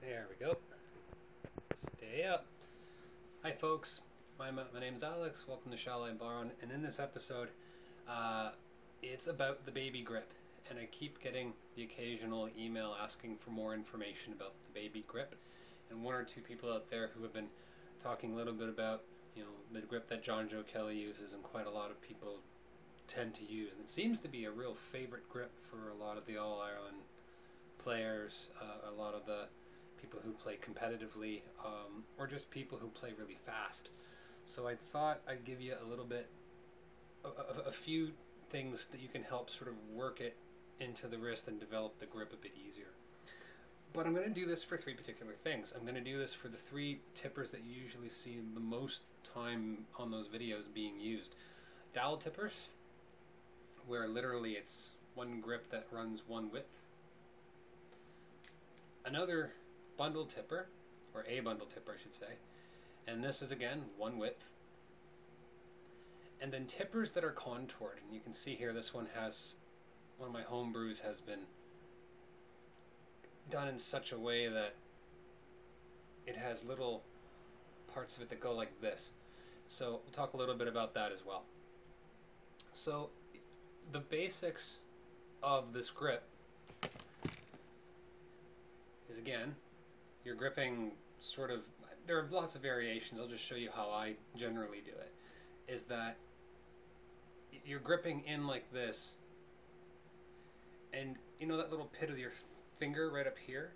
There we go. Stay up. Hi folks, my name is Alex. Welcome to Shallibodhran, and in this episode, it's about the baby grip. And I keep getting the occasional email asking for more information about the baby grip, and one or two people out there who have been talking a little bit about, the grip that John Joe Kelly uses, and quite a lot of people tend to use. And it seems to be a real favorite grip for a lot of the All Ireland players, a lot of the people who play competitively, or just people who play really fast. So I thought I'd give you a little bit, a few things that you can help sort of work it into the wrist and develop the grip a bit easier. But I'm going to do this for three particular things. I'm going to do this for the three tippers that you usually see the most time on those videos being used. Dowel tippers, where literally it's one grip that runs one width. Another bundle tipper, or a bundle tipper I should say, and this is again one width. And then tippers that are contoured, and you can see here this one has, one of my home brews has been done in such a way that it has little parts of it that go like this. So we'll talk a little bit about that as well. So the basics of this grip is, again, you're gripping sort of, there are lots of variations, I'll just show you how I generally do it, is that you're gripping in like this, and you know that little pit of your finger right up here?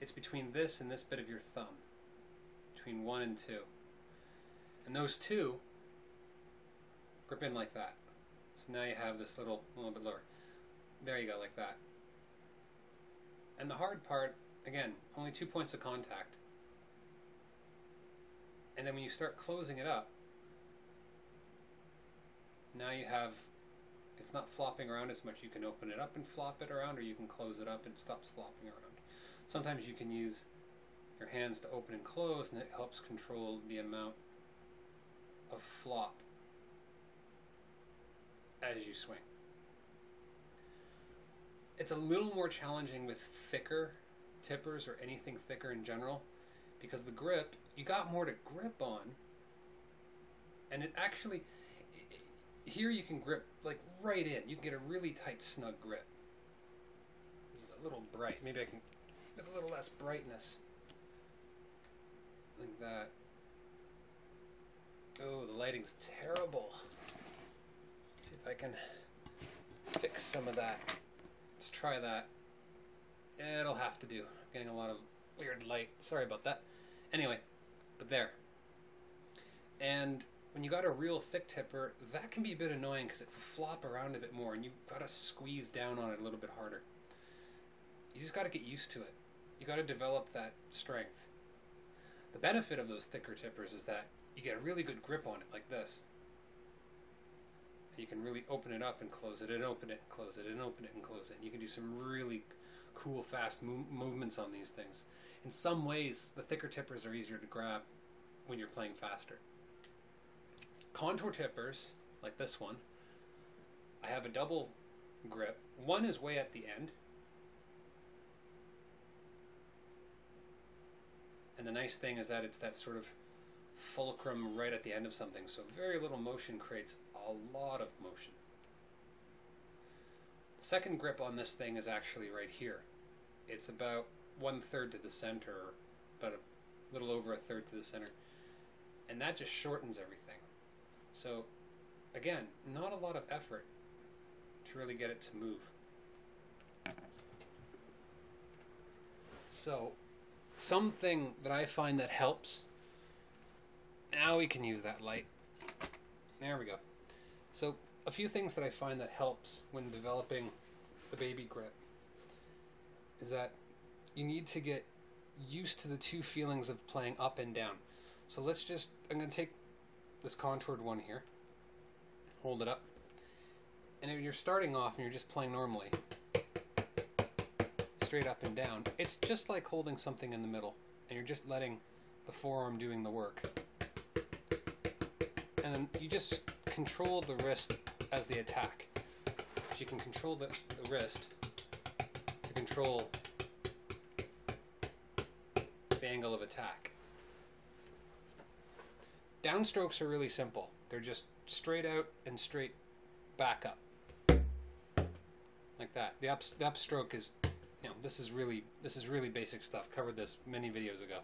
It's between this and this bit of your thumb, between 1 and 2. And those two grip in like that. So now you have this a little bit lower. There you go, like that. And the hard part, again, only 2 points of contact. And then when you start closing it up, now you have, it's not flopping around as much. You can open it up and flop it around, or you can close it up and it stops flopping around. Sometimes you can use your hands to open and close, and it helps control the amount of flop as you swing. It's a little more challenging with thicker tippers, or anything thicker in general, because the grip, you got more to grip on, and it actually, here you can grip like right in. You can get a really tight, snug grip. This is a little bright. Maybe I can, with a little less brightness. Like that. Oh, the lighting's terrible. Let's see if I can fix some of that. Let's try that. It'll have to do. I'm getting a lot of weird light. Sorry about that. Anyway, but there. And when you got a real thick tipper, that can be a bit annoying because it will flop around a bit more, and you've got to squeeze down on it a little bit harder. You just got to get used to it. You got to develop that strength. The benefit of those thicker tippers is that you get a really good grip on it, like this. You can really open it up and close it, and open it and close it, and open it and close it. And you can do some really cool, fast movements on these things. In some ways, the thicker tippers are easier to grab when you're playing faster. Contour tippers, like this one, I have a double grip. One is way at the end, and the nice thing is that it's that sort of fulcrum right at the end of something, so very little motion creates a lot of motion. The second grip on this thing is actually right here. It's about 1/3 to the center, or about a little over 1/3 to the center, and that just shortens everything. So again, not a lot of effort to really get it to move. So something that I find that helps, now we can use that light. There we go. So a few things that I find that helps when developing the baby grip is that you need to get used to the two feelings of playing up and down. So let's just, I'm going to take this contoured one here, hold it up, and if you're starting off and you're just playing normally, straight up and down, it's just like holding something in the middle, and you're just letting the forearm doing the work. And then you just control the wrist as the attack. So you can control the wrist to control angle of attack. Downstrokes are really simple. They're just straight out and straight back up. Like that. The upstroke is, you know, this is really basic stuff. Covered this many videos ago.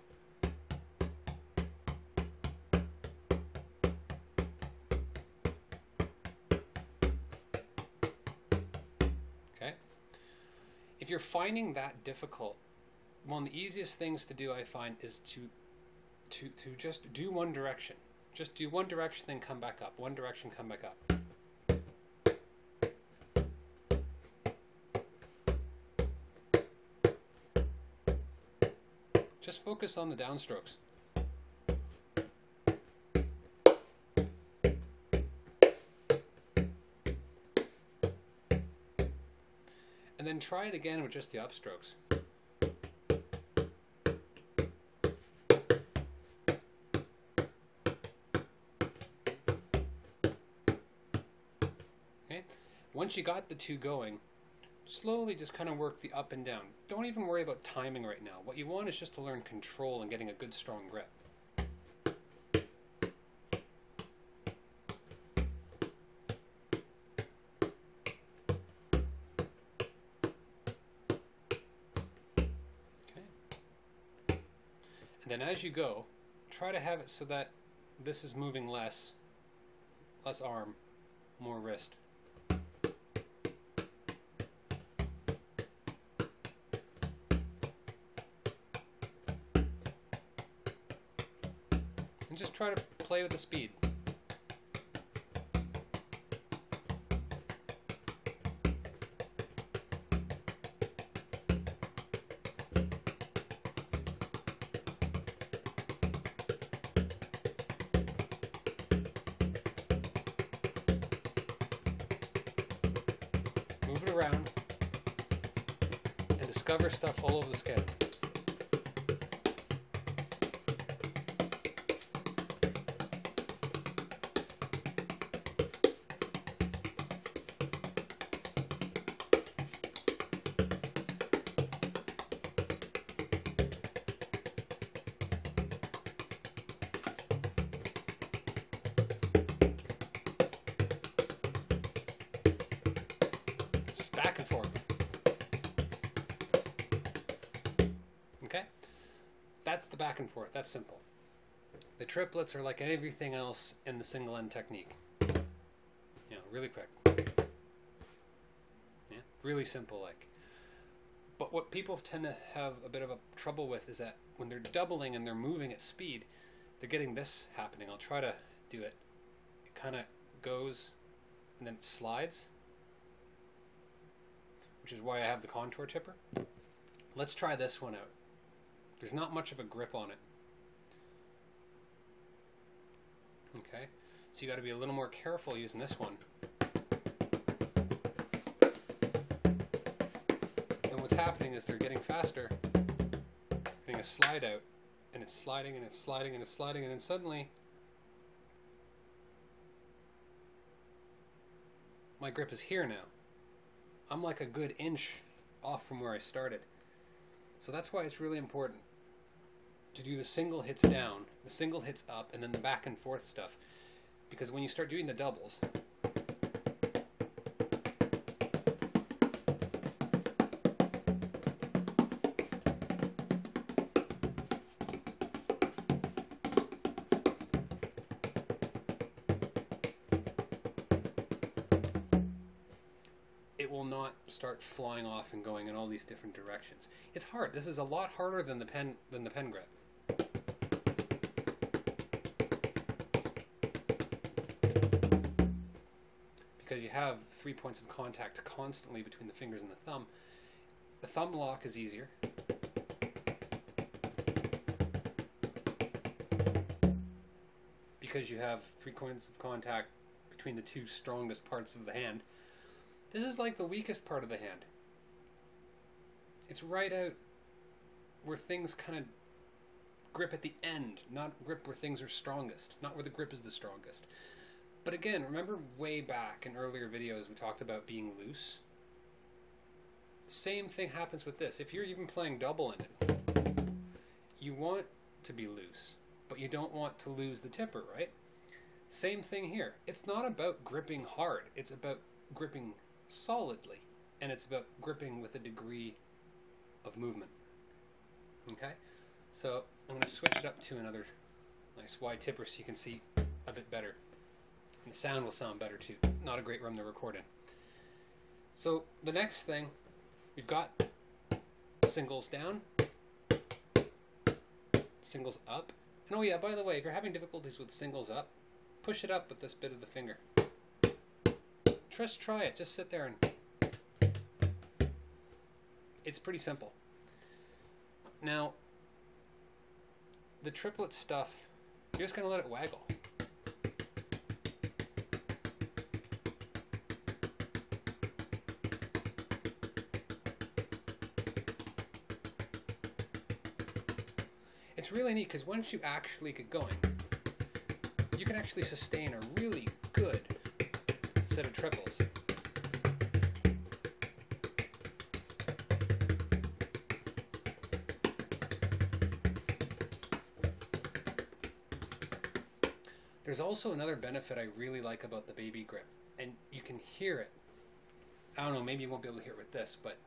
Okay? If you're finding that difficult, one of the easiest things to do, I find, is to just do one direction. Just do one direction, then come back up. One direction, come back up. Just focus on the downstrokes. And then try it again with just the upstrokes. Once you got the two going, slowly just kind of work the up and down. Don't even worry about timing right now. What you want is just to learn control and getting a good strong grip. Okay. And then as you go, try to have it so that this is moving less arm, more wrist. Just try to play with the speed. Move it around and discover stuff all over the scale. Back and forth. Okay? That's the back and forth. That's simple. The triplets are like everything else in the single end technique. You know, really quick. Yeah, really simple like. But what people tend to have a bit of a trouble with is that when they're doubling and they're moving at speed, they're getting this happening. I'll try to do it. It kind of goes and then it slides, which is why I have the contour tipper. Let's try this one out. There's not much of a grip on it. Okay, so you got to be a little more careful using this one. And what's happening is they're getting faster, getting a slide out, and it's sliding and it's sliding and it's sliding, and then suddenly my grip is here now. I'm like a good inch off from where I started. So that's why it's really important to do the single hits down, the single hits up, and then the back and forth stuff. Because when you start doing the doubles, it will not start flying off and going in all these different directions. It's hard. This is a lot harder than the pen grip. Because you have 3 points of contact constantly between the fingers and the thumb. The thumb lock is easier. Because you have 3 points of contact between the two strongest parts of the hand. This is like the weakest part of the hand. It's right out where things kind of grip at the end, not grip where things are strongest, not where the grip is the strongest. But again, remember way back in earlier videos we talked about being loose? Same thing happens with this. If you're even playing double-ended, you want to be loose, but you don't want to lose the tipper, right? Same thing here. It's not about gripping hard. It's about gripping solidly, and it's about gripping with a degree of movement. Okay? So I'm going to switch it up to another nice wide tipper so you can see a bit better. And the sound will sound better too. Not a great room to record in. So the next thing, we've got singles down, singles up. And oh yeah, by the way, if you're having difficulties with singles up, push it up with this bit of the finger. Just try it. Just sit there and... It's pretty simple. Now, the triplet stuff, you're just going to let it waggle. It's really neat because once you actually get going, you can actually sustain a really good set of triples. There's also another benefit I really like about the baby grip, and you can hear it. I don't know, maybe you won't be able to hear it with this, but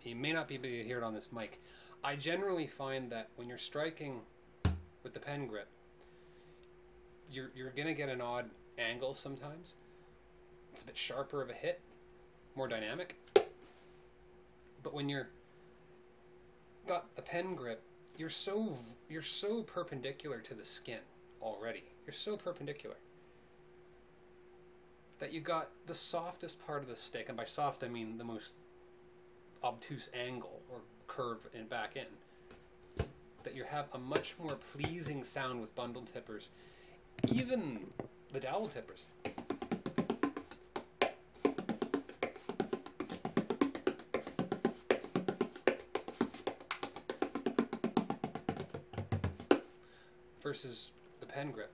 you may not be able to hear it on this mic. I generally find that when you're striking with the pen grip, you're going to get an odd angle sometimes. It's a bit sharper of a hit, more dynamic. But when you're got the pen grip, you're so perpendicular to the skin already. You're so perpendicular that you got the softest part of the stick, and by soft I mean the most obtuse angle or curve and back end, that you have a much more pleasing sound with bundle tippers, even the dowel tippers. Versus the pen grip.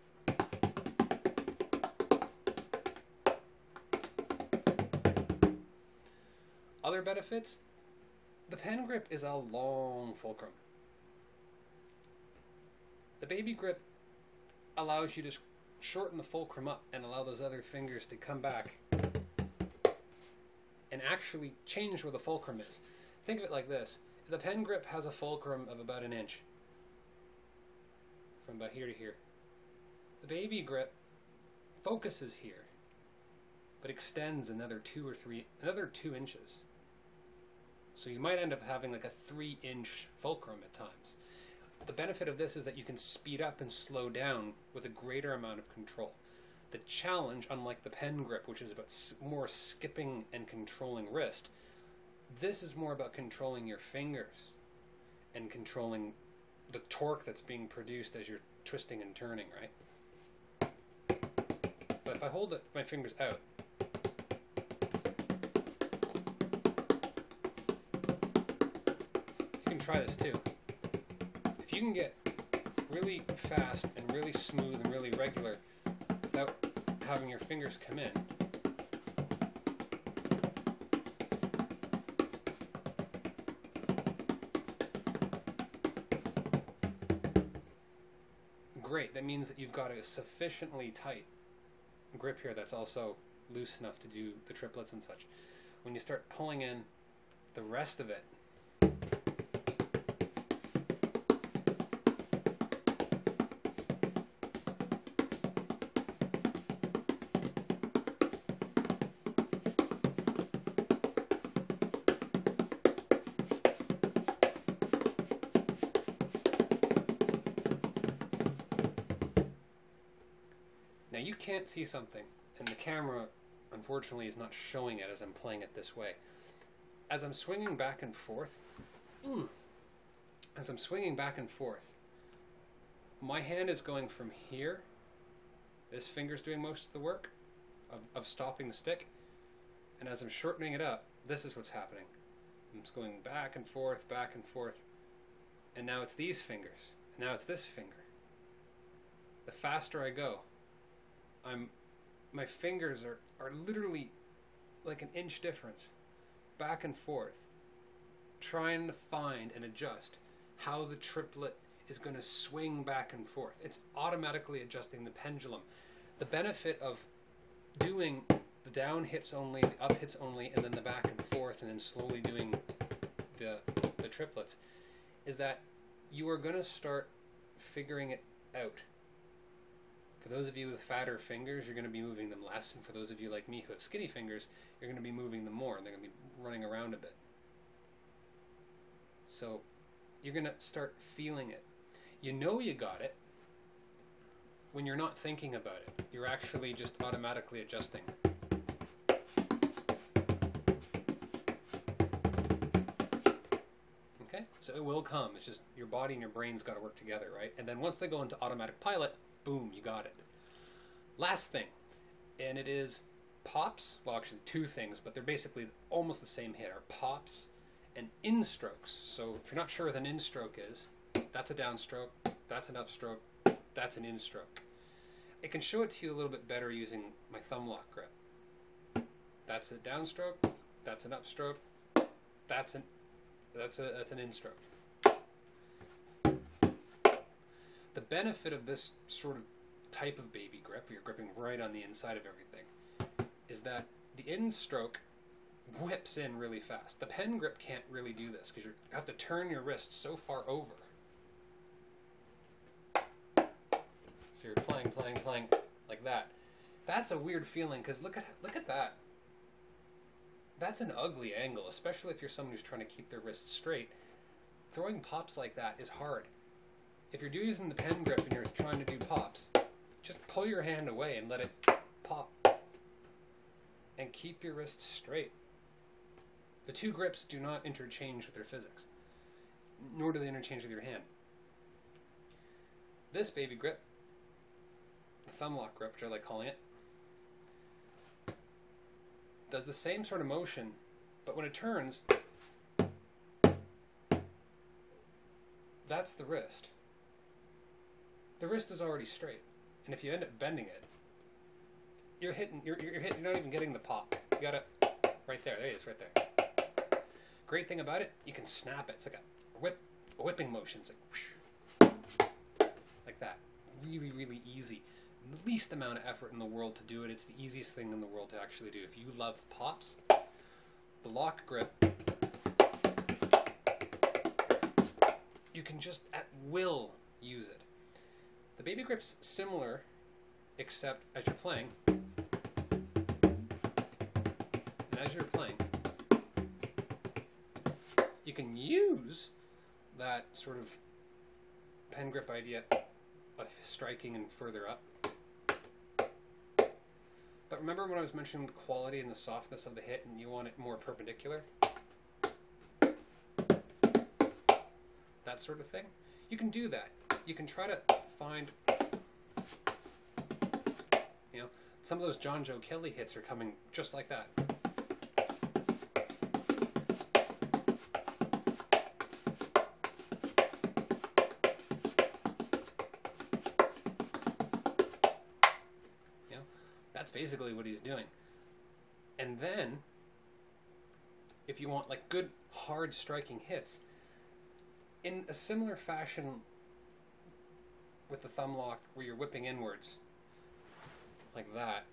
Other benefits, the pen grip is a long fulcrum. The baby grip allows you to shorten the fulcrum up and allow those other fingers to come back and actually change where the fulcrum is. Think of it like this. The pen grip has a fulcrum of about an inch from about here to here. The baby grip focuses here, but extends another 2 inches. So you might end up having like a 3-inch fulcrum at times. The benefit of this is that you can speed up and slow down with a greater amount of control. The challenge, unlike the pen grip, which is about more skipping and controlling wrist, this is more about controlling your fingers and controlling the torque that's being produced as you're twisting and turning, right? But if I hold my fingers out, you can try this too. If you can get really fast and really smooth and really regular without having your fingers come in, great. That means that you've got a sufficiently tight grip here that's also loose enough to do the triplets and such. When you start pulling in the rest of it, now you can't see something, and the camera unfortunately is not showing it as I'm playing it this way. As I'm swinging back and forth, my hand is going from here, this finger's doing most of the work of stopping the stick, and as I'm shortening it up, this is what's happening. I'm just going back and forth, and now it's these fingers, and now it's this finger. The faster I go, my fingers are literally like an inch difference back and forth, trying to find and adjust how the triplet is going to swing back and forth. It's automatically adjusting the pendulum. The benefit of doing the down hits only, the up hits only, and then the back and forth, and then slowly doing the triplets, is that you are going to start figuring it out. For those of you with fatter fingers, you're going to be moving them less, and for those of you like me who have skinny fingers, you're going to be moving them more, and they're going to be running around a bit. So you're going to start feeling it. You know you got it when you're not thinking about it. You're actually just automatically adjusting. Okay? So it will come. It's just your body and your brain's got to work together, right? And then once they go into automatic pilot, boom, you got it. Last thing, and it is pops. Well, actually two things, but they're basically almost the same hit, are pops and in-strokes. So if you're not sure what an in-stroke is, that's a downstroke, that's an upstroke, that's an in-stroke. I can show it to you a little bit better using my thumb lock grip. That's a downstroke, that's an upstroke, that's an in-stroke. The benefit of this sort of type of baby grip, where you're gripping right on the inside of everything, is that the in-stroke whips in really fast. The pen grip can't really do this because you have to turn your wrist so far over. So you're playing like that. That's a weird feeling because look at that. That's an ugly angle, especially if you're someone who's trying to keep their wrists straight. Throwing pops like that is hard. If you're using the pen grip and you're trying to do pops, just pull your hand away and let it pop. And keep your wrists straight. The two grips do not interchange with their physics, nor do they interchange with your hand. This baby grip, the thumb lock grip, which I like calling it, does the same sort of motion, but when it turns, that's the wrist. The wrist is already straight, and if you end up bending it, you're not even getting the pop. You got it right there. There it is, right there. Great thing about it, you can snap it. It's like a whipping motion. It's like whoosh, like that. Really, really easy. The least amount of effort in the world to do it. It's the easiest thing in the world to actually do. If you love pops, the lock grip, you can just at will use it. The baby grip's similar, except as you're playing, you can use that sort of pen grip idea of striking and further up. But remember when I was mentioning the quality and the softness of the hit and you want it more perpendicular? That sort of thing? You can do that. You can try to find, some of those John Joe Kelly hits are coming just like that. That's basically what he's doing. And then, if you want like good, hard striking hits, in a similar fashion with the thumb lock where you're whipping inwards, like that,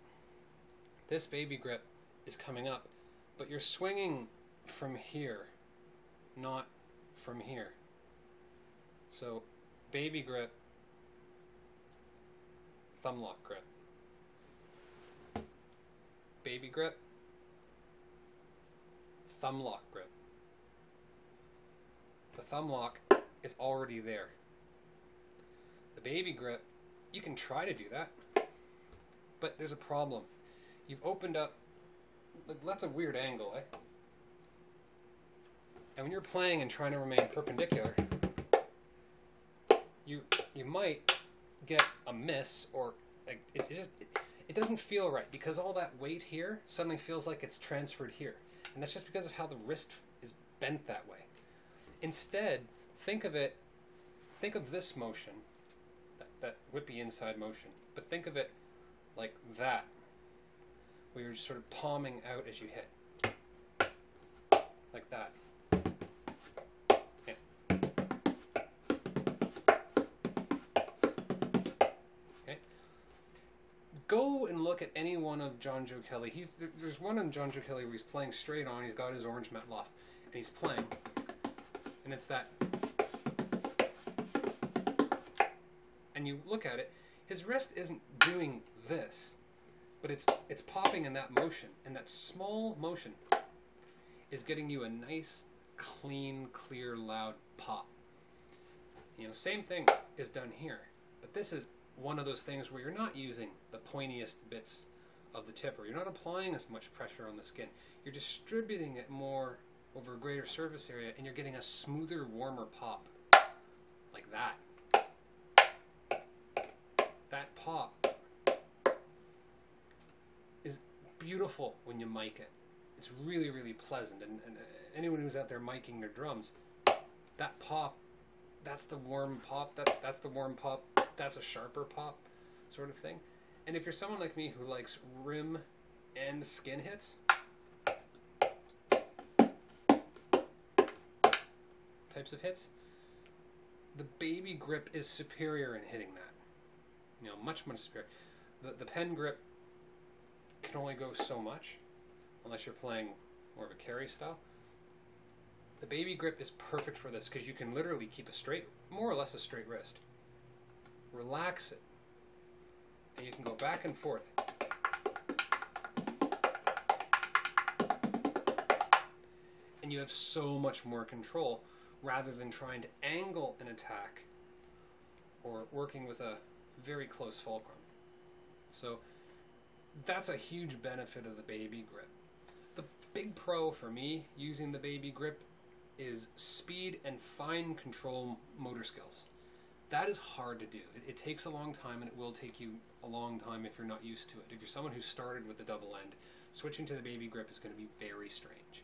this baby grip is coming up, but you're swinging from here, not from here. So, baby grip, thumb lock grip. Baby grip, thumb lock grip. The thumb lock is already there. The baby grip, you can try to do that, but there's a problem. You've opened up, that's a weird angle, eh? And when you're playing and trying to remain perpendicular, you might get a miss, or like, it doesn't feel right because all that weight here suddenly feels like it's transferred here. And that's just because of how the wrist is bent that way. Instead, think of this motion, that whippy inside motion, but think of it like that, where you're just sort of palming out as you hit. look at any one of John Joe Kelly, there's one on John Joe Kelly where he's playing straight on, he's got his orange metloff, and he's playing. And it's that. And you look at it, his wrist isn't doing this, but it's popping in that motion, and that small motion is getting you a nice, clean, clear, loud pop. You know, same thing is done here, but this is one of those things where you're not using the pointiest bits of the tipper. You're not applying as much pressure on the skin. You're distributing it more over a greater surface area, and you're getting a smoother, warmer pop. Like that. That pop is beautiful when you mic it. It's really, really pleasant. And anyone who's out there miking their drums, that pop, that's the warm pop. That's the warm pop. That's a sharper pop sort of thing. And if you're someone like me who likes rim and skin hits, types of hits, the baby grip is superior in hitting that. You know, much, much superior. The pen grip can only go so much unless you're playing more of a carry style. The baby grip is perfect for this because you can literally keep a straight, more or less a straight wrist. Relax it, and you can go back and forth. And you have so much more control rather than trying to angle an attack or working with a very close fulcrum. So that's a huge benefit of the baby grip. The big pro for me using the baby grip is speed and fine control motor skills. That is hard to do. It takes a long time, and it will take you a long time if you're not used to it. If you're someone who started with the double end, switching to the baby grip is going to be very strange.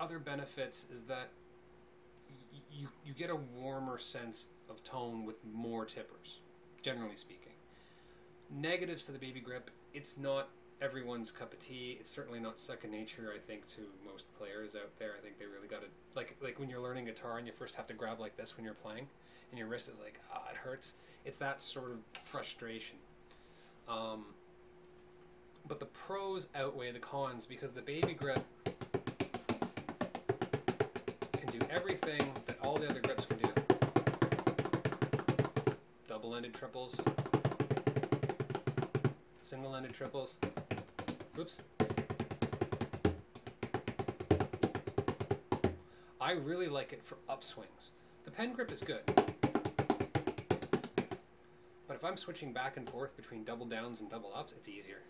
Other benefits is that you get a warmer sense of tone with more tippers, generally speaking. Negatives to the baby grip, it's not everyone's cup of tea. It's certainly not second nature, I think, to most players out there. I think they really got to, like when you're learning guitar and you first have to grab like this when you're playing, and your wrist is like, it hurts. It's that sort of frustration. But the pros outweigh the cons because the baby grip can do everything that all the other grips can do. Double-ended triples, single-ended triples. Oops. I really like it for upswings. The pen grip is good. But if I'm switching back and forth between double downs and double ups, it's easier.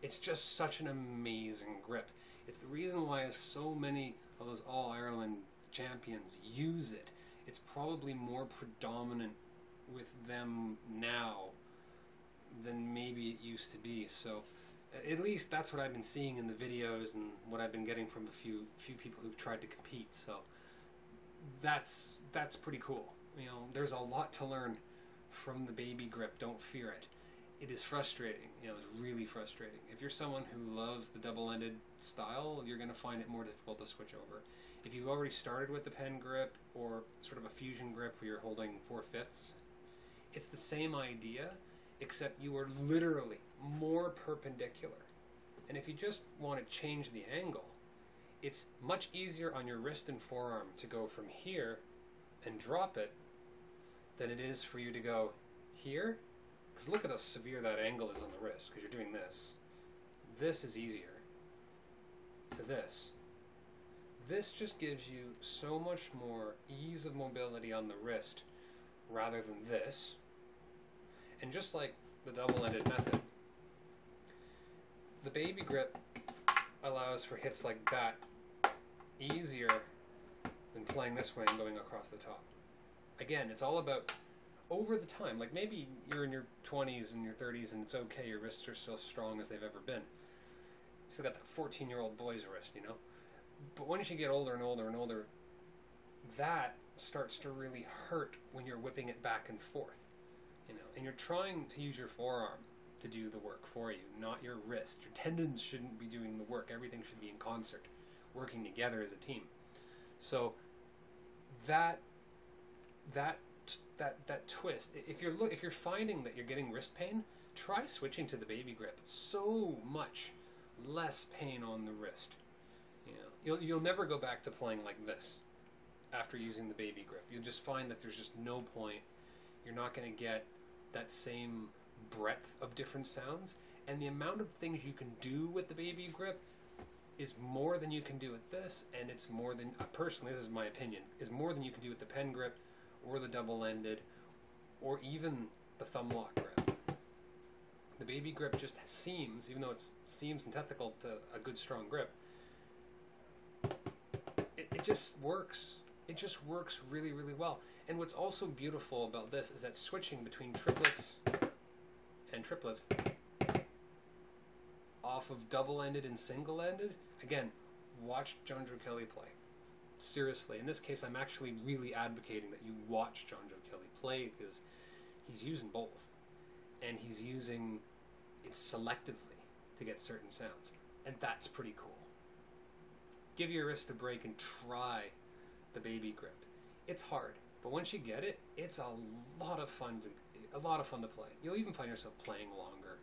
It's just such an amazing grip. It's the reason why so many of those All-Ireland champions use it. It's probably more predominant with them now than maybe it used to be. So at least that's what I've been seeing in the videos and what I've been getting from a few people who've tried to compete. So that's pretty cool. You know, there's a lot to learn from the baby grip. Don't fear it. It is frustrating. You know, it's really frustrating. If you're someone who loves the double-ended style, you're going to find it more difficult to switch over. If you've already started with the pen grip or sort of a fusion grip where you're holding 4/5, it's the same idea, except you are literally more perpendicular. And if you just want to change the angle, it's much easier on your wrist and forearm to go from here and drop it than it is for you to go here. Because look at how severe that angle is on the wrist, because you're doing this. This is easier to this. This just gives you so much more ease of mobility on the wrist rather than this. And just like the double-ended method, the baby grip allows for hits like that easier than playing this way and going across the top. Again, it's all about over the time. Like maybe you're in your 20s and your 30s and it's okay, your wrists are still strong as they've ever been. You still got that 14-year-old boy's wrist, you know? But once you get older and older and older, that starts to really hurt when you're whipping it back and forth, you know? And you're trying to use your forearm to do the work for you, not your wrist. Your tendons shouldn't be doing the work. Everything should be in concert. working together as a team. So that twist, if you're finding that you're getting wrist pain, try switching to the baby grip. So much less pain on the wrist. You'll never go back to playing like this after using the baby grip. You'll just find that there's just no point. You're not going to get that same breadth of different sounds, and the amount of things you can do with the baby grip is more than you can do with this, and it's more than, personally, this is my opinion, is more than you can do with the pen grip or the double-ended or even the thumb lock grip. The baby grip just seems, even though it seems antithetical to a good strong grip, it just works. It just works really, really well. And what's also beautiful about this is that switching between triplets and triplets off of double-ended and single-ended, again, watch John Joe Kelly play. Seriously, in this case, I'm actually really advocating that you watch John Joe Kelly play, because he's using both. And he's using it selectively to get certain sounds. And that's pretty cool. Give your wrist a break and try the baby grip. It's hard, but once you get it, it's a lot of fun to play. You'll even find yourself playing longer.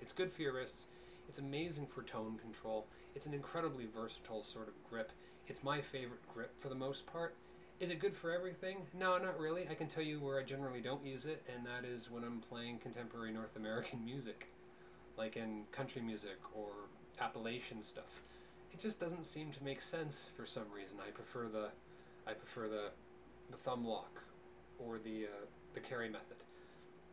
It's good for your wrists. It's amazing for tone control. It's an incredibly versatile sort of grip. It's my favorite grip for the most part. Is it good for everything? No, not really. I can tell you where I generally don't use it, and that is when I'm playing contemporary North American music, like in country music or Appalachian stuff. It just doesn't seem to make sense for some reason. I prefer the thumb lock or the carry method.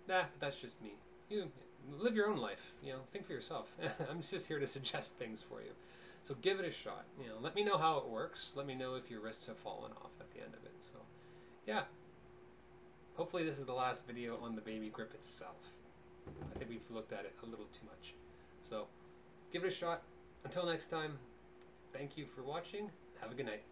But that's just me. You live your own life. Think for yourself. I'm just here to suggest things for you. So give it a shot. Let me know how it works. Let me know if your wrists have fallen off at the end of it. So, yeah. Hopefully this is the last video on the baby grip itself. I think we've looked at it a little too much. So, give it a shot. Until next time, thank you for watching. Have a good night.